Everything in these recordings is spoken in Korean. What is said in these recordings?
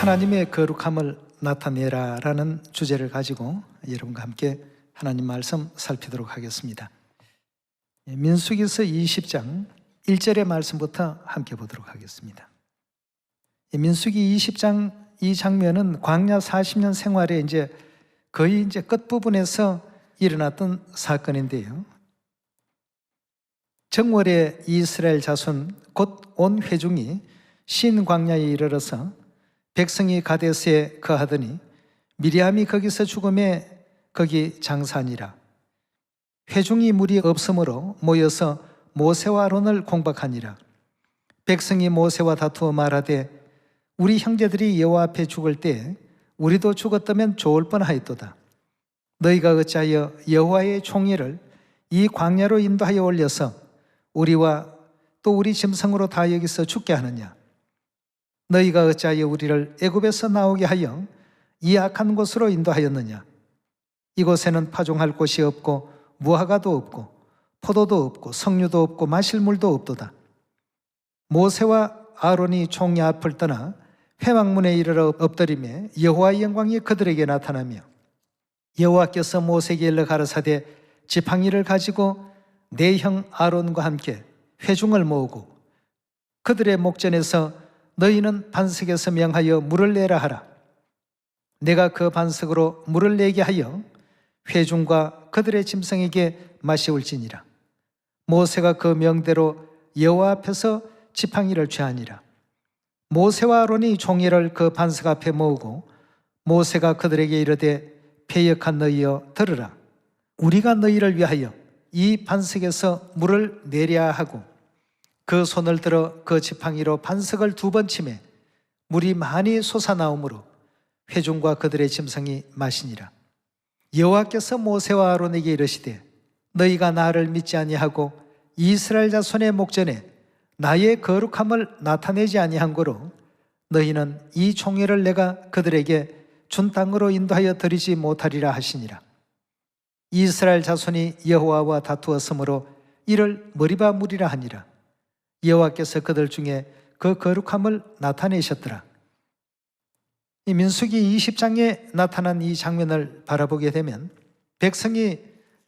하나님의 거룩함을 나타내라 라는 주제를 가지고 여러분과 함께 하나님 말씀 살피도록 하겠습니다. 민수기서 20장 1절의 말씀부터 함께 보도록 하겠습니다. 민수기 20장 이 장면은 광야 40년 생활의 거의 끝부분에서 일어났던 사건인데요. 정월에 이스라엘 자손 곧 온 회중이 신 광야에 이르러서 백성이 가데스에 거하더니 미리암이 거기서 죽음에 거기 장사하니라. 회중이 물이 없으므로 모여서 모세와 아론을 공박하니라. 백성이 모세와 다투어 말하되 우리 형제들이 여호와 앞에 죽을 때 우리도 죽었다면 좋을 뻔하였도다. 너희가 어찌하여 여호와의 총애를 이 광야로 인도하여 올려서 우리와 또 우리 짐승으로 다 여기서 죽게 하느냐. 너희가 어찌하여 우리를 애굽에서 나오게 하여 이 악한 곳으로 인도하였느냐. 이곳에는 파종할 곳이 없고 무화과도 없고 포도도 없고 석류도 없고 마실 물도 없도다. 모세와 아론이 총리 앞을 떠나 회막문에 이르러 엎드리매 여호와의 영광이 그들에게 나타나며 여호와께서 모세에게 일러 가라사대 지팡이를 가지고 내 형 아론과 함께 회중을 모으고 그들의 목전에서 너희는 반석에서 명하여 물을 내라 하라. 내가 그 반석으로 물을 내게 하여 회중과 그들의 짐승에게 마시울지니라. 모세가 그 명대로 여호와 앞에서 지팡이를 취하니라. 모세와 아론이 종이를 그 반석 앞에 모으고 모세가 그들에게 이르되 패역한 너희여 들으라. 우리가 너희를 위하여 이 반석에서 물을 내려야 하고 그 손을 들어 그 지팡이로 반석을 2번 치매 물이 많이 솟아나오므로 회중과 그들의 짐승이 마시니라. 여호와께서 모세와 아론에게 이르시되 너희가 나를 믿지 아니하고 이스라엘 자손의 목전에 나의 거룩함을 나타내지 아니한 고로 너희는 이 총회를 내가 그들에게 준 땅으로 인도하여 드리지 못하리라 하시니라. 이스라엘 자손이 여호와와 다투었으므로 이를 머리바 물이라 하니라. 여호와께서 그들 중에 그 거룩함을 나타내셨더라. 이 민수기 20장에 나타난 이 장면을 바라보게 되면 백성이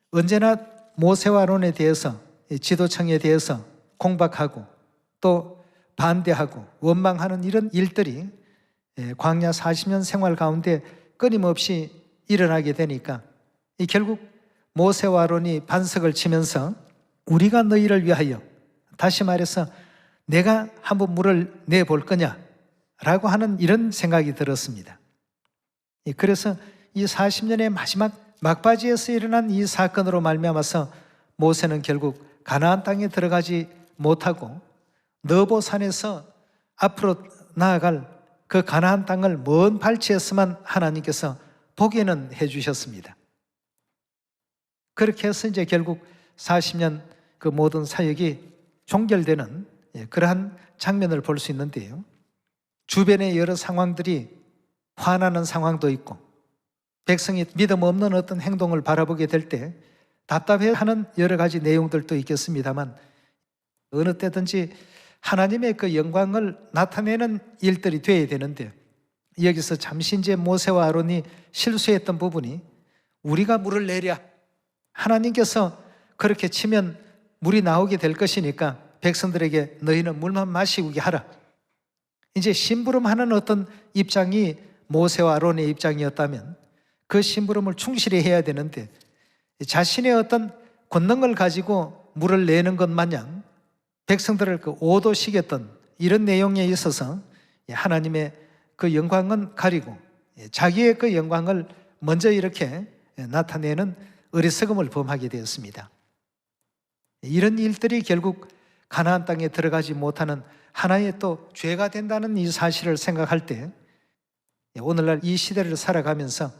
언제나 모세와 아론에 대해서 지도청에 대해서 공박하고 또 반대하고 원망하는 이런 일들이 광야 40년 생활 가운데 끊임없이 일어나게 되니까 결국 모세와 아론이 반석을 치면서 우리가 너희를 위하여, 다시 말해서 내가 한번 물을 내볼 거냐라고 하는 이런 생각이 들었습니다. 그래서 이 40년의 마지막 막바지에서 일어난 이 사건으로 말미암아서 모세는 결국 가나안 땅에 들어가지 못하고 너보산에서 앞으로 나아갈 그 가나안 땅을 먼 발치에서만 하나님께서 보게는 해주셨습니다. 그렇게 해서 결국 40년 그 모든 사역이 종결되는 그러한 장면을 볼 수 있는데요. 주변의 여러 상황들이 화나는 상황도 있고 백성이 믿음 없는 어떤 행동을 바라보게 될 때 답답해하는 여러 가지 내용들도 있겠습니다만 어느 때든지 하나님의 그 영광을 나타내는 일들이 되어야 되는데 여기서 잠시 모세와 아론이 실수했던 부분이 우리가 물을 내랴, 하나님께서 그렇게 치면 물이 나오게 될 것이니까 백성들에게 너희는 물만 마시게 하라. 심부름하는 어떤 입장이 모세와 아론의 입장이었다면 그 심부름을 충실히 해야 되는데 자신의 어떤 권능을 가지고 물을 내는 것 마냥 백성들을 오도시켰던 이런 내용에 있어서 하나님의 그 영광은 가리고 자기의 그 영광을 먼저 이렇게 나타내는 어리석음을 범하게 되었습니다. 이런 일들이 결국 가나안 땅에 들어가지 못하는 하나의 또 죄가 된다는 이 사실을 생각할 때 오늘날 이 시대를 살아가면서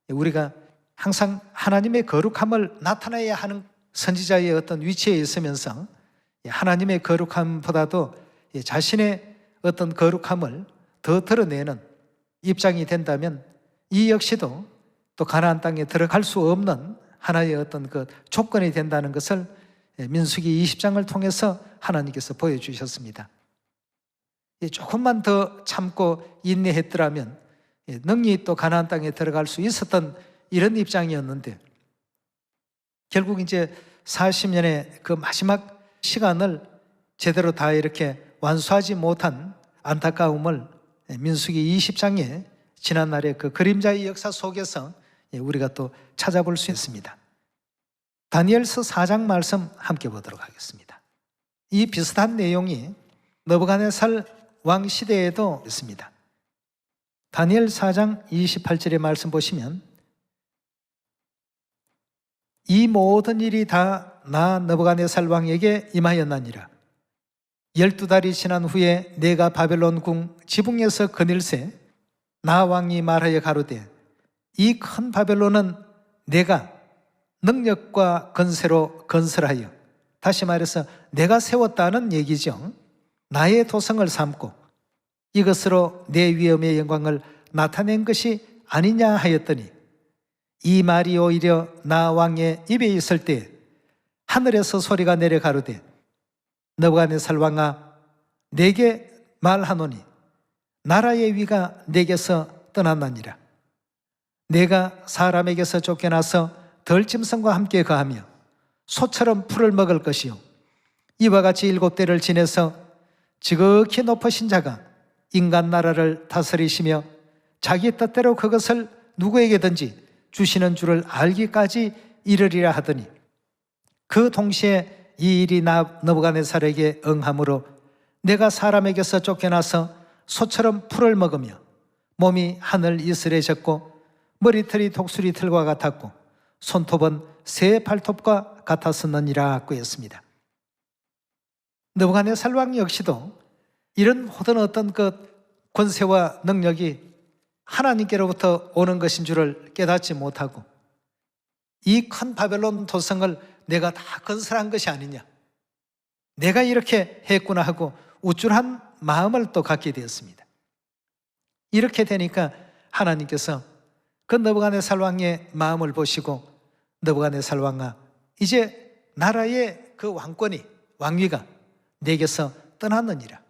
우리가 항상 하나님의 거룩함을 나타내야 하는 선지자의 어떤 위치에 있으면서 하나님의 거룩함보다도 자신의 어떤 거룩함을 더 드러내는 입장이 된다면 이 역시도 또 가나안 땅에 들어갈 수 없는 하나의 어떤 그 조건이 된다는 것을 민수기 20장을 통해서 하나님께서 보여주셨습니다. 조금만 더 참고 인내했더라면 능히 또 가나안 땅에 들어갈 수 있었던 이런 입장이었는데, 결국 이제 40년의 그 마지막 시간을 제대로 다 이렇게 완수하지 못한 안타까움을 민수기 20장에 지난날의 그 그림자의 역사 속에서 우리가 또 찾아볼 수 있습니다. 다니엘서 4장 말씀 함께 보도록 하겠습니다. 이 비슷한 내용이 느부갓네살 왕 시대에도 있습니다. 다니엘 4장 28절의 말씀 보시면, 이 모든 일이 다 나 느부갓네살 왕에게 임하였나니라. 12달이 지난 후에 내가 바벨론 궁 지붕에서 거닐새 나 왕이 말하여 가로되, 이 큰 바벨론은 내가 능력과 건세로 건설하여, 다시 말해서 내가 세웠다는 얘기죠. 나의 도성을 삼고 이것으로 내 위엄의 영광을 나타낸 것이 아니냐 하였더니, 이 말이 오히려 나 왕의 입에 있을 때 하늘에서 소리가 내려 가로되, 느부갓네살 왕아, 내게 말하노니 나라의 위가 내게서 떠났나니라. 내가 사람에게서 쫓겨나서 덜짐승과 함께 거하며 소처럼 풀을 먹을 것이요, 이와 같이 7대를 지내서 지극히 높으신 자가 인간 나라를 다스리시며 자기 뜻대로 그것을 누구에게든지 주시는 줄을 알기까지 이르리라 하더니, 그 동시에 이 일이 느부갓네살에게 응함으로 내가 사람에게서 쫓겨나서 소처럼 풀을 먹으며 몸이 하늘 이슬에 젖고 머리털이 독수리 털과 같았고 손톱은 새 발톱과 같았었느니라 하였습니다. 느부갓네살 왕 역시도 이런 모든 어떤 그 권세와 능력이 하나님께로부터 오는 것인 줄을 깨닫지 못하고, 이 큰 바벨론 도성을 내가 다 건설한 것이 아니냐, 내가 이렇게 했구나 하고 우쭐한 마음을 또 갖게 되었습니다. 이렇게 되니까 하나님께서 그 느부갓네살 왕의 마음을 보시고, 느부갓네살 왕아, 이제 나라의 그 왕권이, 왕위가 내게서 떠났느니라.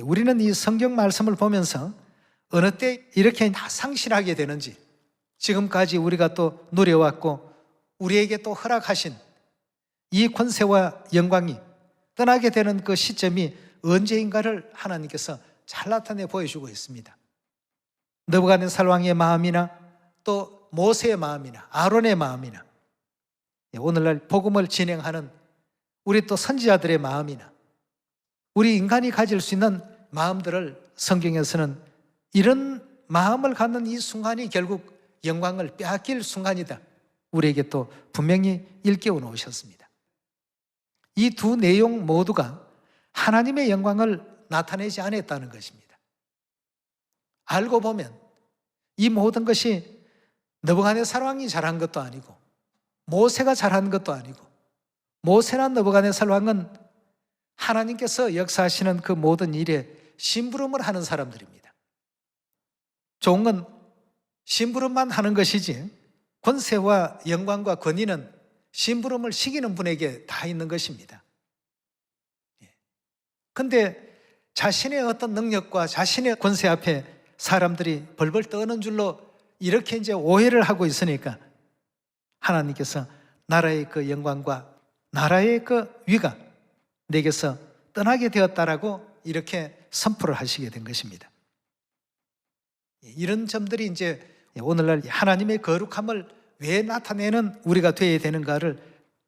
우리는 이 성경 말씀을 보면서 어느 때 이렇게 다 상실하게 되는지, 지금까지 우리가 또 누려왔고 우리에게 또 허락하신 이 권세와 영광이 떠나게 되는 그 시점이 언제인가를 하나님께서 잘 나타내 보여주고 있습니다. 느부갓네살 왕의 마음이나 또 모세의 마음이나 아론의 마음이나 오늘날 복음을 진행하는 우리 또 선지자들의 마음이나 우리 인간이 가질 수 있는 마음들을 성경에서는 이런 마음을 갖는 이 순간이 결국 영광을 빼앗길 순간이다, 우리에게 또 분명히 일깨워 놓으셨습니다. 이 두 내용 모두가 하나님의 영광을 나타내지 않았다는 것입니다. 알고 보면 이 모든 것이 느부갓네살 왕이 잘한 것도 아니고 모세가 잘한 것도 아니고, 모세나 느부갓네살 왕은 하나님께서 역사하시는 그 모든 일에 심부름을 하는 사람들입니다. 좋은 건 심부름만 하는 것이지 권세와 영광과 권위는 심부름을 시키는 분에게 다 있는 것입니다. 그런데 자신의 어떤 능력과 자신의 권세 앞에 사람들이 벌벌 떠는 줄로 이렇게 이제 오해를 하고 있으니까 하나님께서 나라의 그 영광과 나라의 그 위가 내게서 떠나게 되었다라고 이렇게 선포를 하시게 된 것입니다. 이런 점들이 이제 오늘날 하나님의 거룩함을 왜 나타내는 우리가 되어야 되는가를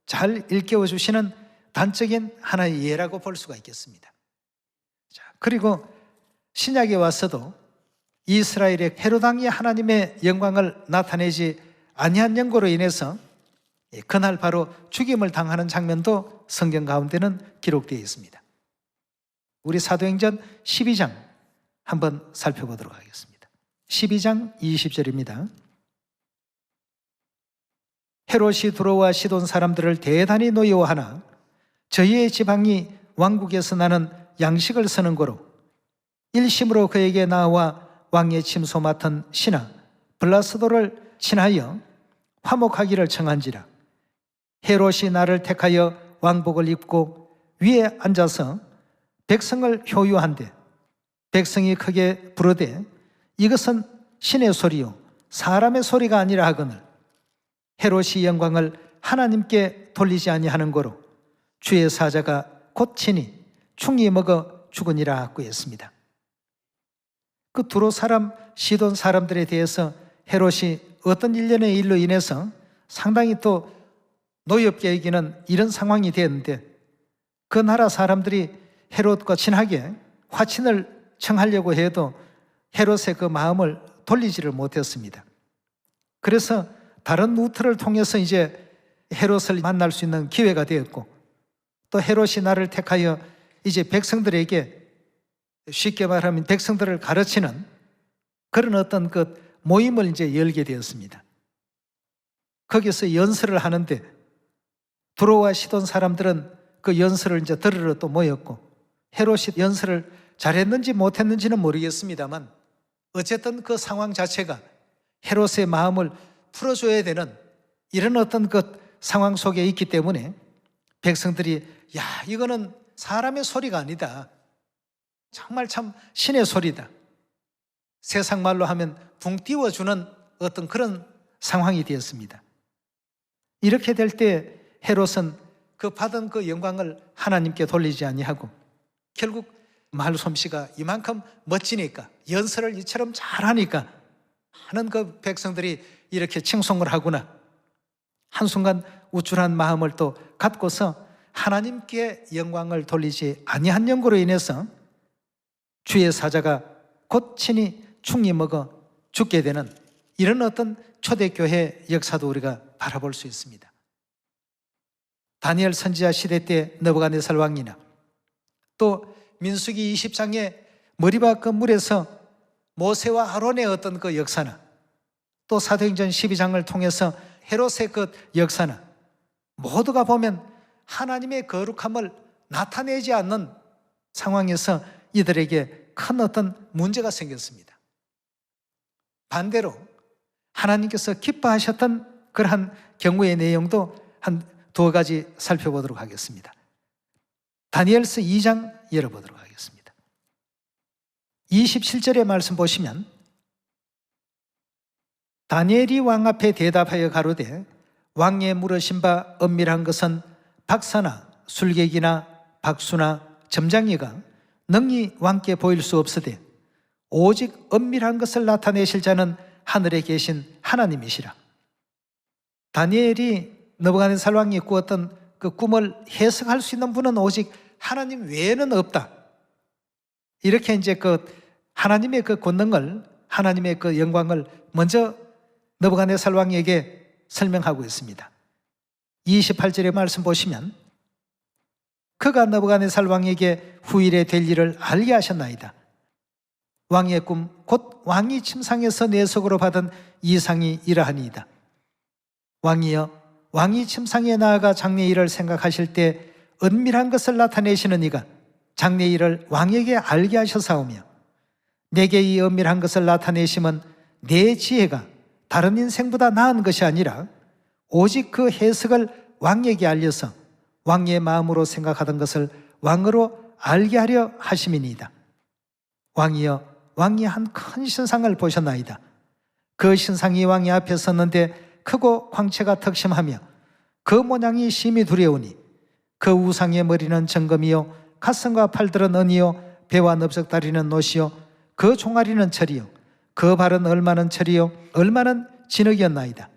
잘 일깨워 주시는 단적인 하나의 예라고 볼 수가 있겠습니다. 자, 그리고 신약에 와서도 이스라엘의 헤롯 왕이 하나님의 영광을 나타내지 아니한 연고로 인해서 그날 바로 죽임을 당하는 장면도 성경 가운데는 기록되어 있습니다. 우리 사도행전 12장 한번 살펴보도록 하겠습니다. 12장 20절입니다. 헤롯이 두로와 시돈 사람들을 대단히 노여워하나 저희의 지방이 왕국에서 나는 양식을 쓰는 고로 일심으로 그에게 나와 왕의 침소 맡은 신하 블라스도를 친하여 화목하기를 청한지라. 헤롯이 나를 택하여 왕복을 입고 위에 앉아서 백성을 효유한데 백성이 크게 부르되 이것은 신의 소리요 사람의 소리가 아니라 하거늘 헤롯이 영광을 하나님께 돌리지 아니하는 거로 주의 사자가 곧 친히 충이 먹어 죽으니라 하고 했습니다. 그 두로 사람 시돈 사람들에 대해서 헤롯이 어떤 일련의 일로 인해서 상당히 또 노엽게 여기는 이런 상황이 되었는데 그 나라 사람들이 헤롯과 친하게 화친을 청하려고 해도 헤롯의 그 마음을 돌리지를 못했습니다. 그래서 다른 루트를 통해서 이제 헤롯을 만날 수 있는 기회가 되었고 또 헤롯이 나를 택하여 이제 백성들에게 쉽게 말하면 백성들을 가르치는 그런 어떤 그 모임을 이제 열게 되었습니다. 거기서 연설을 하는데 두로와 시돈 사람들은 그 연설을 이제 들으러 또 모였고 헤롯이 연설을 잘했는지 못했는지는 모르겠습니다만 어쨌든 그 상황 자체가 헤롯의 마음을 풀어줘야 되는 이런 어떤 그 상황 속에 있기 때문에 백성들이 야 이거는 사람의 소리가 아니다. 정말 참 신의 소리다. 세상 말로 하면 붕 띄워주는 어떤 그런 상황이 되었습니다. 이렇게 될 때 헤롯은 그 받은 그 영광을 하나님께 돌리지 아니하고 결국 말솜씨가 이만큼 멋지니까 연설을 이처럼 잘하니까 많은 그 백성들이 이렇게 칭송을 하구나 한순간 우쭐한 마음을 또 갖고서 하나님께 영광을 돌리지 아니한 연고로 인해서 주의 사자가 곧 친히 충이 먹어 죽게 되는 이런 어떤 초대교회 역사도 우리가 바라볼 수 있습니다. 다니엘 선지자 시대 때 느부갓네살 왕이나 또 민수기 20장의 머리바 그 물에서 모세와 아론의 어떤 그 역사나 또 사도행전 12장을 통해서 헤롯의 그 역사나 모두가 보면 하나님의 거룩함을 나타내지 않는 상황에서 이들에게 큰 어떤 문제가 생겼습니다. 반대로 하나님께서 기뻐하셨던 그러한 경우의 내용도 한 두 가지 살펴보도록 하겠습니다. 다니엘서 2장 열어보도록 하겠습니다. 27절의 말씀 보시면 다니엘이 왕 앞에 대답하여 가로되 왕의 물으신 바 엄밀한 것은 박사나 술객이나 박수나 점장이가 능히 왕께 보일 수 없으되 오직 엄밀한 것을 나타내실 자는 하늘에 계신 하나님이시라. 다니엘이 느부갓네살 왕이 꾸었던 그 꿈을 해석할 수 있는 분은 오직 하나님 외에는 없다. 이렇게 이제 그 하나님의 그 권능을 하나님의 그 영광을 먼저 느부갓네살 왕에게 설명하고 있습니다. 28절의 말씀 보시면 그가 느부갓네살 왕에게 후일에 될 일을 알게 하셨나이다. 왕의 꿈 곧 왕이 침상에서 내석으로 받은 이상이 이러하니이다. 왕이여 왕이 침상에 나아가 장래일을 생각하실 때 은밀한 것을 나타내시는 이가 장래일을 왕에게 알게 하셨사오며 내게 이 은밀한 것을 나타내심은 내 지혜가 다른 인생보다 나은 것이 아니라 오직 그 해석을 왕에게 알려서 왕의 마음으로 생각하던 것을 왕으로 알게 하려 하심이니이다. 왕이여 왕이 한 큰 신상을 보셨나이다. 그 신상이 왕의 앞에 섰는데 크고 광채가 턱심하며 그 모양이 심히 두려우니 그 우상의 머리는 정금이요 가슴과 팔들은 은이요 배와 넓적다리는 노시요 그 종아리는 철이요 그 발은 얼마는 철이요 얼마는 진흙이었나이다.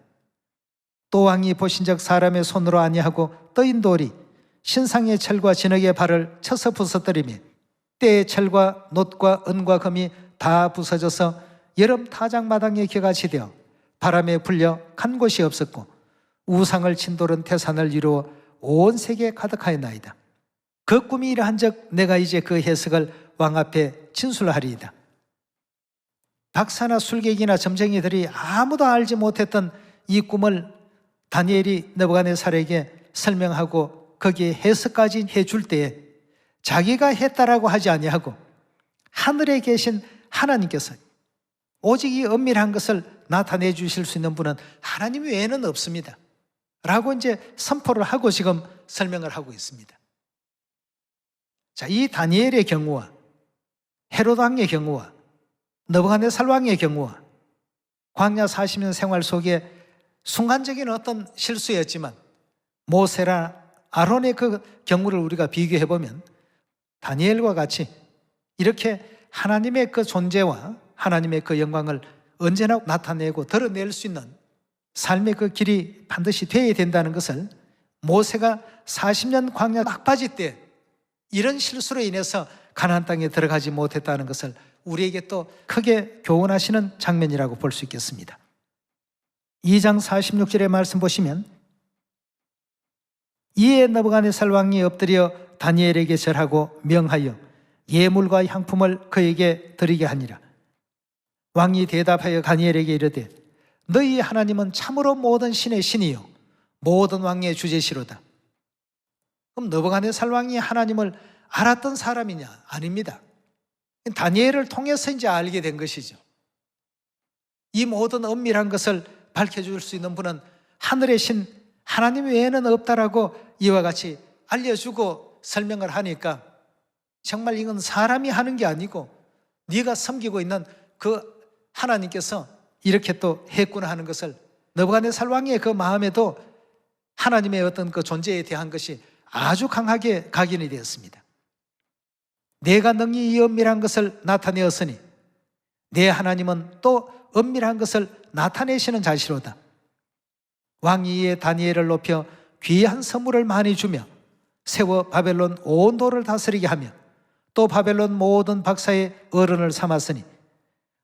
또 왕이 보신 적 사람의 손으로 아니하고 떠인 돌이 신상의 철과 진흙의 발을 쳐서 부서뜨리며 때의 철과 놋과 은과 금이 다 부서져서 여름 타작마당에 겨같이 되어 바람에 불려 간 곳이 없었고 우상을 친 돌은 태산을 이루어 온 세계에 가득하였나이다. 그 꿈이 이러한 적 내가 이제 그 해석을 왕 앞에 진술하리이다. 박사나 술객이나 점쟁이들이 아무도 알지 못했던 이 꿈을 다니엘이 느부갓네살에게 설명하고 거기에 해석까지 해줄 때에 자기가 했다라고 하지 아니하고 하늘에 계신 하나님께서 오직 이 은밀한 것을 나타내 주실 수 있는 분은 하나님 외에는 없습니다 라고 이제 선포를 하고 지금 설명을 하고 있습니다. 자, 이 다니엘의 경우와 헤롯 왕의 경우와 느부갓네살 왕의 경우와 광야 40년 생활 속에 순간적인 어떤 실수였지만 모세나 아론의 그 경우를 우리가 비교해 보면 다니엘과 같이 이렇게 하나님의 그 존재와 하나님의 그 영광을 언제나 나타내고 드러낼 수 있는 삶의 그 길이 반드시 되어야 된다는 것을 모세가 40년 광야 막바지 때 이런 실수로 인해서 가나안 땅에 들어가지 못했다는 것을 우리에게 또 크게 교훈하시는 장면이라고 볼 수 있겠습니다. 2장 46절의 말씀 보시면 이에 느부갓네살 왕이 엎드려 다니엘에게 절하고 명하여 예물과 향품을 그에게 드리게 하니라. 왕이 대답하여 다니엘에게 이르되 너희 하나님은 참으로 모든 신의 신이요 모든 왕의 주제시로다. 그럼 느부갓네살 왕이 하나님을 알았던 사람이냐? 아닙니다. 다니엘을 통해서 이제 알게 된 것이죠. 이 모든 엄밀한 것을 밝혀줄 수 있는 분은 하늘의 신 하나님 외에는 없다라고 이와 같이 알려주고 설명을 하니까 정말 이건 사람이 하는 게 아니고 네가 섬기고 있는 그 하나님께서 이렇게 또 했구나 하는 것을 느부갓네살 왕의 그 마음에도 하나님의 어떤 그 존재에 대한 것이 아주 강하게 각인이 되었습니다. 내가 능히 이 엄밀한 것을 나타내었으니 내 하나님은 또 엄밀한 것을 나타내시는 자시로다. 왕이 이에 다니엘을 높여 귀한 선물을 많이 주며 세워 바벨론 온 도를 다스리게 하며 또 바벨론 모든 박사의 어른을 삼았으니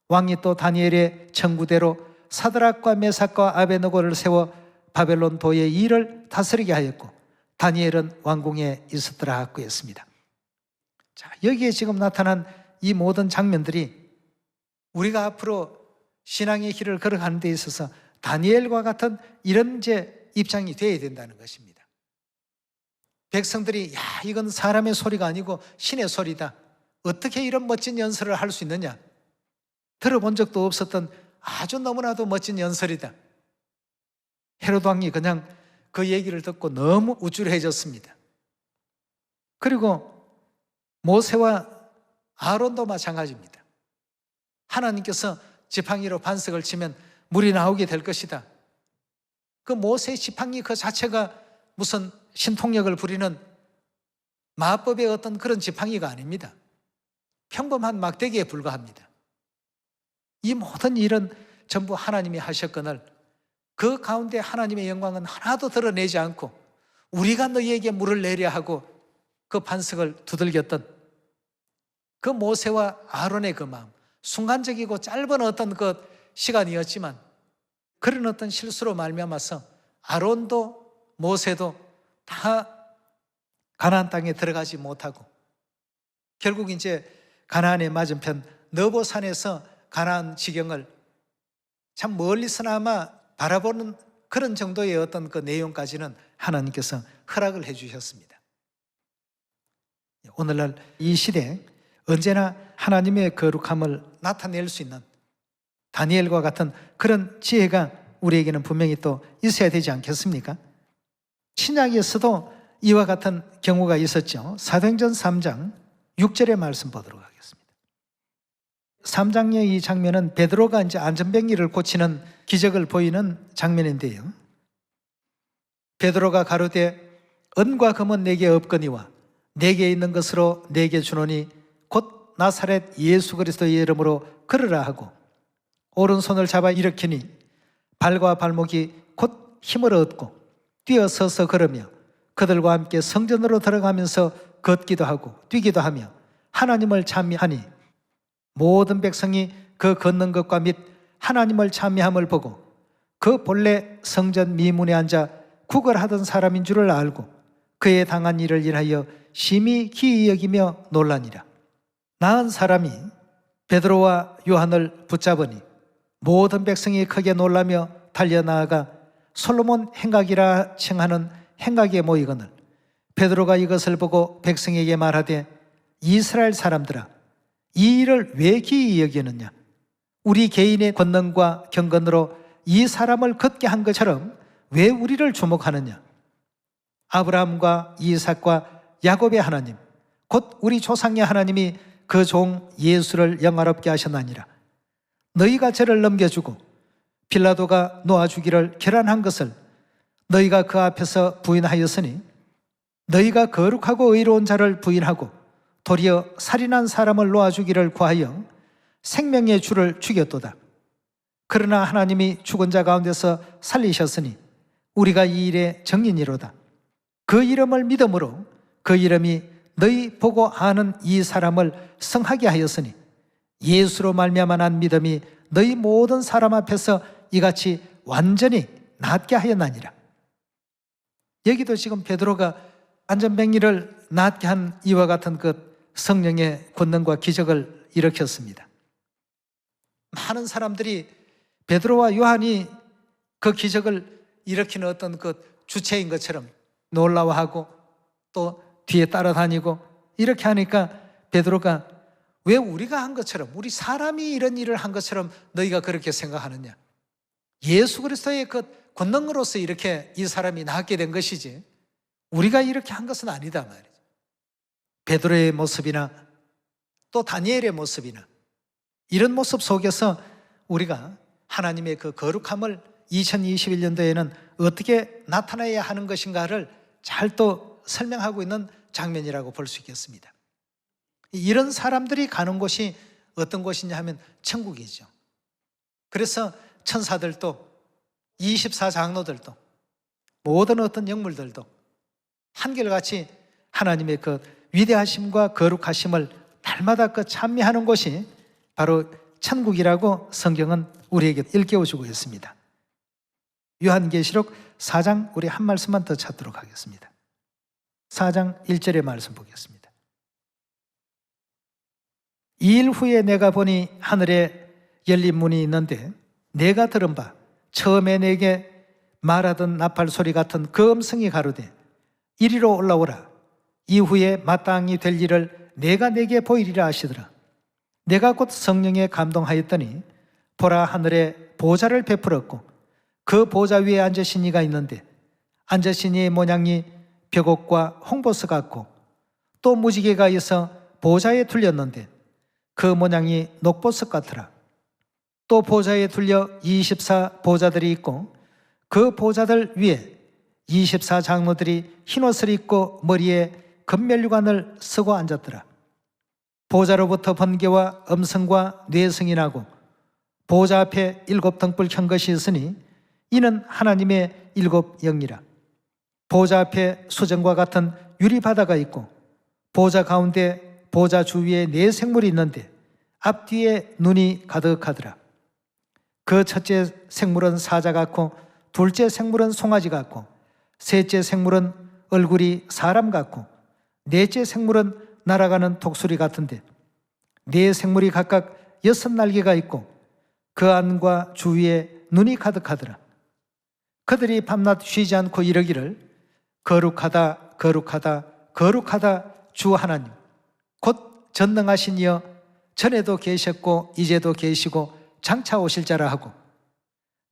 왕이 또 다니엘의 청구대로 사드락과 메삭과 아베느고를 세워 바벨론 도의 일을 다스리게 하였고 다니엘은 왕궁에 있었더라 하고 했습니다. 자, 여기에 지금 나타난 이 모든 장면들이 우리가 앞으로 신앙의 길을 걸어가는 데 있어서 다니엘과 같은 이런 이제 입장이 되어야 된다는 것입니다. 백성들이 야, 이건 사람의 소리가 아니고 신의 소리다. 어떻게 이런 멋진 연설을 할 수 있느냐? 들어본 적도 없었던 아주 너무나도 멋진 연설이다. 헤롯 왕이 그냥 그 얘기를 듣고 너무 우쭐해졌습니다. 그리고 모세와 아론도 마찬가지입니다. 하나님께서 지팡이로 반석을 치면 물이 나오게 될 것이다. 그 모세의 지팡이 그 자체가 무슨 신통력을 부리는 마법의 어떤 그런 지팡이가 아닙니다. 평범한 막대기에 불과합니다. 이 모든 일은 전부 하나님이 하셨거늘 그 가운데 하나님의 영광은 하나도 드러내지 않고 우리가 너희에게 물을 내려 하고 그 반석을 두들겼던 그 모세와 아론의 그 마음, 순간적이고 짧은 어떤 그 시간이었지만 그런 어떤 실수로 말미암아서 아론도 모세도 다 가나안 땅에 들어가지 못하고 결국 이제 가나안의 맞은편 너보산에서 가나안 지경을 참 멀리서나마 바라보는 그런 정도의 어떤 그 내용까지는 하나님께서 허락을 해 주셨습니다. 오늘날 이 시대에 언제나 하나님의 거룩함을 나타낼 수 있는 다니엘과 같은 그런 지혜가 우리에게는 분명히 또 있어야 되지 않겠습니까? 신약에서도 이와 같은 경우가 있었죠. 사도행전 3장 6절의 말씀 보도록 하겠습니다. 3장의 이 장면은 베드로가 이제 안전병기를 고치는 기적을 보이는 장면인데요. 베드로가 가로되 은과 금은 내게 없거니와 내게 있는 것으로 내게 주노니 곧 나사렛 예수 그리스도의 이름으로 걸으라 하고 오른손을 잡아 일으키니 발과 발목이 곧 힘을 얻고 뛰어서서 걸으며 그들과 함께 성전으로 들어가면서 걷기도 하고 뛰기도 하며 하나님을 찬미하니 모든 백성이 그 걷는 것과 및 하나님을 찬미함을 보고 그 본래 성전 미문에 앉아 구걸하던 사람인 줄을 알고 그의 당한 일을 인하여 심히 기이 여기며 놀라니라. 나은 사람이 베드로와 요한을 붙잡으니 모든 백성이 크게 놀라며 달려나아가 솔로몬 행각이라 칭하는 행각에 모이거늘 베드로가 이것을 보고 백성에게 말하되 이스라엘 사람들아 이 일을 왜 기이 여기느냐? 우리 개인의 권능과 경건으로 이 사람을 걷게 한 것처럼 왜 우리를 주목하느냐? 아브라함과 이삭과 야곱의 하나님 곧 우리 조상의 하나님이 그 종 예수를 영화롭게 하셨나니라. 너희가 저를 넘겨주고 빌라도가 놓아주기를 결안한 것을 너희가 그 앞에서 부인하였으니 너희가 거룩하고 의로운 자를 부인하고 도리어 살인한 사람을 놓아주기를 구하여 생명의 주를 죽였도다. 그러나 하나님이 죽은 자 가운데서 살리셨으니 우리가 이 일의 증인이로다. 그 이름을 믿음으로 그 이름이 너희 보고 아는 이 사람을 성하게 하였으니 예수로 말미암아 난 믿음이 너희 모든 사람 앞에서 이같이 완전히 낫게 하였나니라. 여기도 지금 베드로가 안전뱅이를 낫게 한 이와 같은 그 성령의 권능과 기적을 일으켰습니다. 많은 사람들이 베드로와 요한이 그 기적을 일으키는 어떤 그 주체인 것처럼 놀라워하고 또 뒤에 따라다니고 이렇게 하니까 베드로가 왜 우리가 한 것처럼, 우리 사람이 이런 일을 한 것처럼 너희가 그렇게 생각하느냐? 예수 그리스도의 그 권능으로서 이렇게 이 사람이 낫게 된 것이지 우리가 이렇게 한 것은 아니다 말이죠. 베드로의 모습이나 또 다니엘의 모습이나 이런 모습 속에서 우리가 하나님의 그 거룩함을 2021년도에는 어떻게 나타나야 하는 것인가를 잘 또 설명하고 있는 장면이라고 볼 수 있겠습니다. 이런 사람들이 가는 곳이 어떤 곳이냐 하면 천국이죠. 그래서 천사들도 24장로들도 모든 어떤 영물들도 한결같이 하나님의 그 위대하심과 거룩하심을 날마다 그 찬미하는 곳이 바로 천국이라고 성경은 우리에게 일깨워주고 있습니다. 요한계시록 4장 우리 한 말씀만 더 찾도록 하겠습니다. 4장 1절의 말씀 보겠습니다. 이 일 후에 내가 보니 하늘에 열린 문이 있는데 내가 들은 바 처음에 내게 말하던 나팔 소리 같은 그 음성이 가로되 이리로 올라오라. 이후에 마땅히 될 일을 내가 내게 보이리라 하시더라. 내가 곧 성령에 감동하였더니 보라 하늘에 보좌를 베풀었고 그 보좌 위에 앉으신 이가 있는데 앉으신 이의 모양이 벽옥과 홍보스 같고 또 무지개가 있어 보좌에 둘렸는데 그 모양이 녹보석 같으라. 또 보좌에 둘려 24 보좌들이 있고 그 보좌들 위에 24 장로들이 흰옷을 입고 머리에 금면류관을 쓰고 앉았더라. 보좌로부터 번개와 음성과 뇌성이 나고 보좌 앞에 7 등불 켠 것이 있으니 이는 하나님의 7 영이라. 보좌 앞에 수정과 같은 유리바다가 있고 보좌 가운데 보좌 주위에 4 생물이 있는데 앞뒤에 눈이 가득하더라. 그 첫째 생물은 사자 같고 둘째 생물은 송아지 같고 셋째 생물은 얼굴이 사람 같고 넷째 생물은 날아가는 독수리 같은데 4 생물이 각각 6 날개가 있고 그 안과 주위에 눈이 가득하더라. 그들이 밤낮 쉬지 않고 이르기를 거룩하다 거룩하다 거룩하다 주 하나님 곧 전능하신 이여 전에도 계셨고 이제도 계시고 장차 오실 자라 하고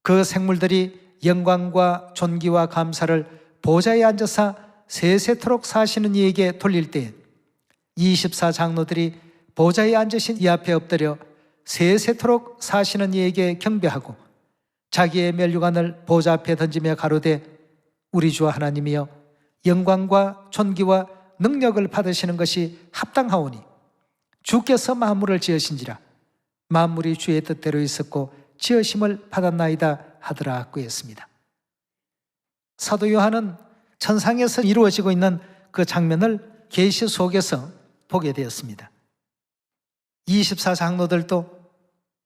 그 생물들이 영광과 존귀와 감사를 보좌에 앉아서 세세토록 사시는 이에게 돌릴 때에 24 장로들이 보좌에 앉으신 이 앞에 엎드려 세세토록 사시는 이에게 경배하고 자기의 면류관을 보좌 앞에 던지며 가로되 우리 주 하나님이여 영광과 존귀와 능력을 받으시는 것이 합당하오니 주께서 만물을 지으신지라 만물이 주의 뜻대로 있었고 지으심을 받았나이다 하더라 그랬습니다. 사도 요한은 천상에서 이루어지고 있는 그 장면을 계시 속에서 보게 되었습니다. 24 장로들도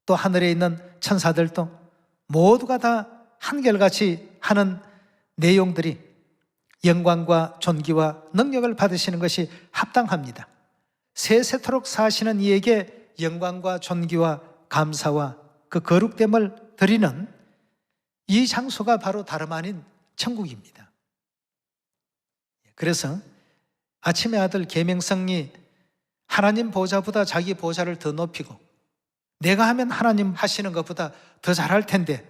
또 하늘에 있는 천사들도 모두가 다 한결같이 하는 내용들이 영광과 존귀와 능력을 받으시는 것이 합당합니다. 세세토록 사시는 이에게 영광과 존귀와 감사와 그 거룩됨을 드리는 이 장소가 바로 다름 아닌 천국입니다. 그래서 아침의 아들 계명성이 하나님 보좌보다 자기 보좌를 더 높이고 내가 하면 하나님 하시는 것보다 더 잘할 텐데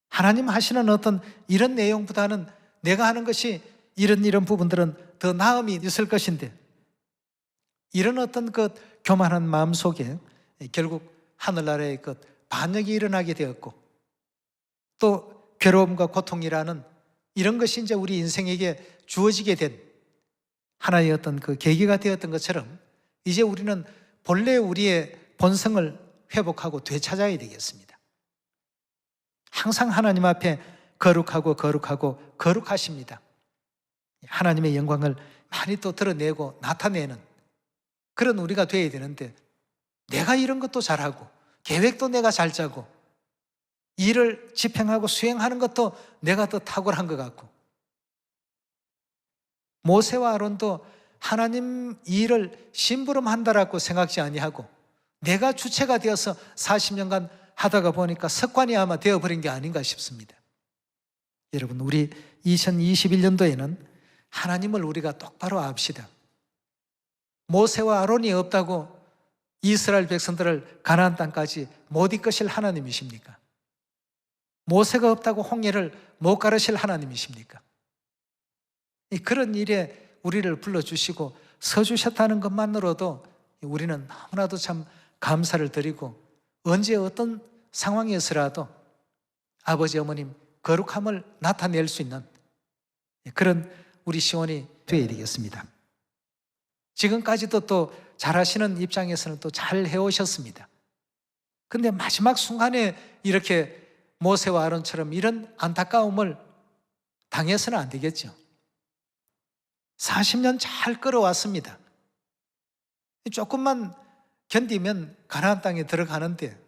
하나님 하시는 어떤 이런 내용보다는 내가 하는 것이 이런 부분들은 더 나음이 있을 것인데 이런 어떤 그 교만한 마음 속에 결국 하늘나라의 그 반역이 일어나게 되었고, 또 괴로움과 고통이라는 이런 것이 이제 우리 인생에게 주어지게 된 하나의 어떤 그 계기가 되었던 것처럼, 이제 우리는 본래 우리의 본성을 회복하고 되찾아야 되겠습니다. 항상 하나님 앞에 거룩하고 거룩하고 거룩하십니다. 하나님의 영광을 많이 또 드러내고 나타내는 그런 우리가 되어야 되는데, 내가 이런 것도 잘하고 계획도 내가 잘 짜고 일을 집행하고 수행하는 것도 내가 더 탁월한 것 같고, 모세와 아론도 하나님 일을 심부름한다라고 생각지 아니하고 내가 주체가 되어서 40년간 하다가 보니까 습관이 아마 되어버린 게 아닌가 싶습니다. 여러분, 우리 2021년도에는 하나님을 우리가 똑바로 압시다. 모세와 아론이 없다고 이스라엘 백성들을 가나안 땅까지 못 이끄실 하나님이십니까? 모세가 없다고 홍해를 못 가르실 하나님이십니까? 그런 일에 우리를 불러주시고 서주셨다는 것만으로도 우리는 너무나도 참 감사를 드리고, 언제 어떤 상황에서라도 아버지 어머님 거룩함을 나타낼 수 있는 그런 우리 시온이 되어야 되겠습니다. 지금까지도 또 잘하시는 입장에서는 또 잘 해오셨습니다. 근데 마지막 순간에 이렇게 모세와 아론처럼 이런 안타까움을 당해서는 안 되겠죠. 40년 잘 끌어왔습니다. 조금만 견디면 가나안 땅에 들어가는데,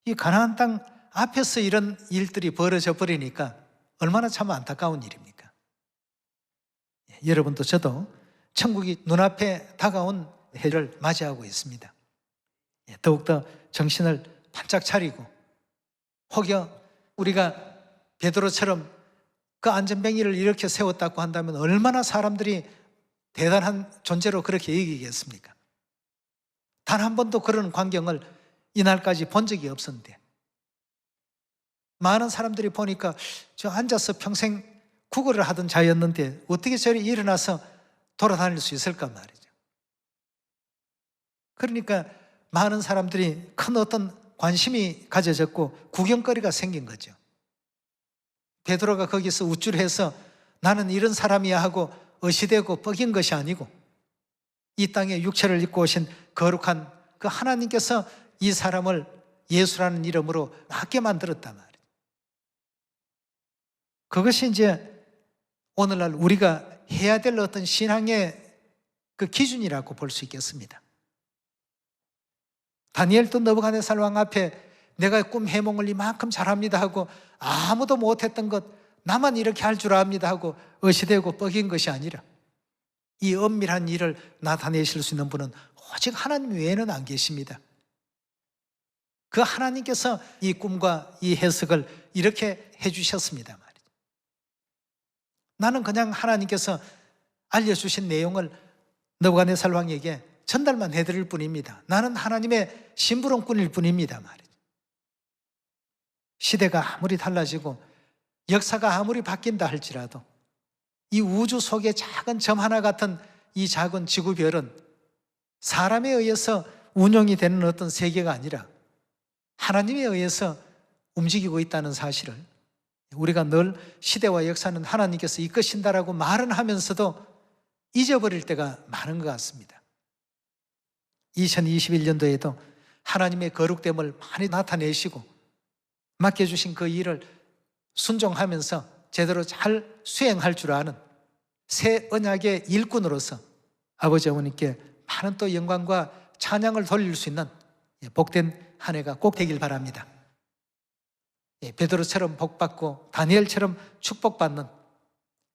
이 가나안 땅 앞에서 이런 일들이 벌어져 버리니까 얼마나 참 안타까운 일입니까? 여러분도 저도 천국이 눈앞에 다가온 해를 맞이하고 있습니다. 더욱더 정신을 반짝 차리고, 혹여 우리가 베드로처럼 그 안전뱅이를 이렇게 세웠다고 한다면 얼마나 사람들이 대단한 존재로 그렇게 여기겠습니까? 단 한 번도 그런 광경을 이날까지 본 적이 없었는데, 많은 사람들이 보니까 저 앉아서 평생 구걸을 하던 자였는데 어떻게 저리 일어나서 돌아다닐 수 있을까 말이죠. 그러니까 많은 사람들이 큰 어떤 관심이 가져졌고 구경거리가 생긴 거죠. 베드로가 거기서 우쭐해서 나는 이런 사람이야 하고 어시되고 뻐긴 것이 아니고, 이 땅에 육체를 입고 오신 거룩한 그 하나님께서 이 사람을 예수라는 이름으로 낫게 만들었단 말이에요. 그것이 이제 오늘날 우리가 해야 될 어떤 신앙의 그 기준이라고 볼 수 있겠습니다. 다니엘도 느부갓네살 왕 앞에 내가 꿈 해몽을 이만큼 잘합니다 하고 아무도 못했던 것 나만 이렇게 할 줄 압니다 하고 어시되고 뻐긴 것이 아니라, 이 엄밀한 일을 나타내실 수 있는 분은 오직 하나님 외에는 안 계십니다. 그 하나님께서 이 꿈과 이 해석을 이렇게 해주셨습니다 말이죠. 나는 그냥 하나님께서 알려주신 내용을 느부갓네살 왕에게 전달만 해드릴 뿐입니다. 나는 하나님의 심부름꾼일 뿐입니다 말이죠. 시대가 아무리 달라지고 역사가 아무리 바뀐다 할지라도 이 우주 속의 작은 점 하나 같은 이 작은 지구별은 사람에 의해서 운영이 되는 어떤 세계가 아니라 하나님에 의해서 움직이고 있다는 사실을 우리가 늘 시대와 역사는 하나님께서 이끄신다라고 말은 하면서도 잊어버릴 때가 많은 것 같습니다. 2021년도에도 하나님의 거룩됨을 많이 나타내시고 맡겨주신 그 일을 순종하면서 제대로 잘 수행할 줄 아는 새 언약의 일꾼으로서 아버지 어머니께 많은 또 영광과 찬양을 돌릴 수 있는 복된 한 해가 꼭 되길 바랍니다. 베드로처럼 복받고 다니엘처럼 축복받는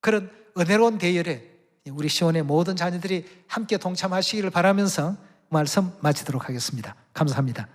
그런 은혜로운 대열에 우리 시온의 모든 자녀들이 함께 동참하시기를 바라면서 말씀 마치도록 하겠습니다. 감사합니다.